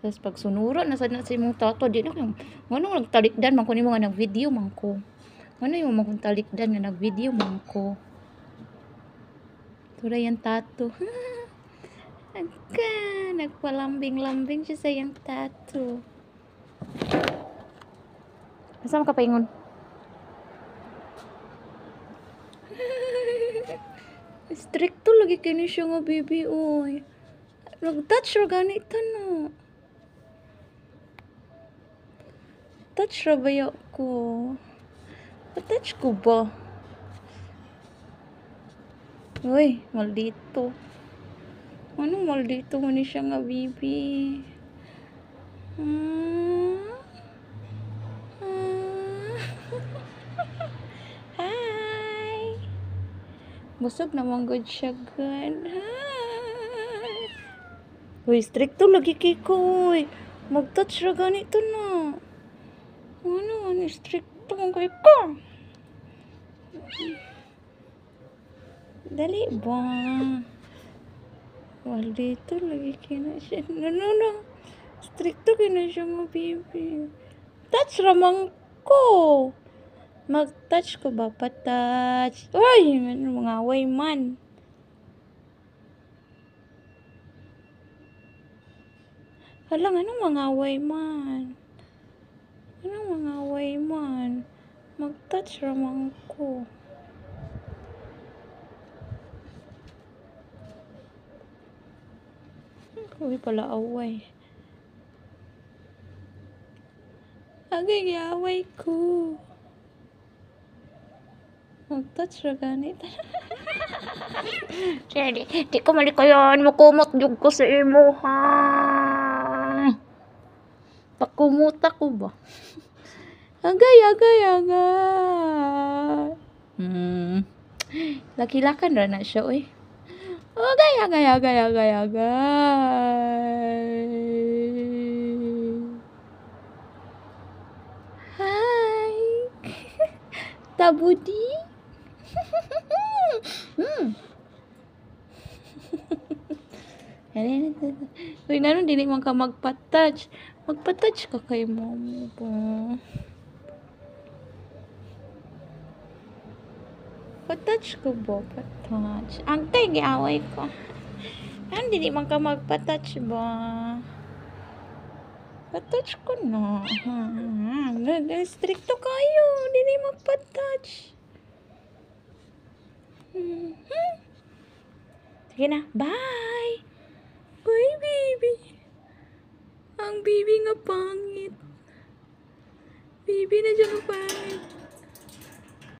Tapos pag sunuro na sad na sa imong tato, di na kayo nganong nagtalikdan man ko nimo nga nag-video man ko. Ano yung mga talikdan nga nag-video man ko. Tura yung tato. Agka, nagpalambing-lambing siya sa yung tato. Asa ka paingon? Stricto lagi kini siya nga baby oy. Nag-touch ra ganito no. Touch ra ba ko? Pa-touch ko ba? Uy, maldito. Ano maldito mo ni siya nga baby? Hi! Busog naman good siya good. Hi! Uy, stricto lagi kay ko uy. Mag-touch ra ganito na. Ano, stricto mo kay ko. Dali ba? Maldito lagi kina siya. No. Stricto kina siya mo, baby. Touch ramang ko. Mag-touch ko ba? Pa-touch. Uy, mga away man. Halang, anong mga away man? Anong mga away man? Mag-touch ramang ko. Uy, pala away. Agay, away ko. Mag-touch ra ganit. Sige, di ko malikayan. Makumot yung ko sa imo, ha? Pakumuta ko ba? Agay. Lakilakan ra na siya, uy. Agay. Hi. Tabudi. Uy, nanon dili man ka magpa-touch. Magpa-touch ka kay mama po. Pa-touch ko ba? Pa-touch. Ang tay, giaway ko. Ano, dili man ka magpa-touch ba? Pa-touch ko na. Stricto kayo. Dili magpa-touch. Sige na. Bye! Bye, baby. Ang baby nga pangit. Baby na dyan nga pangit.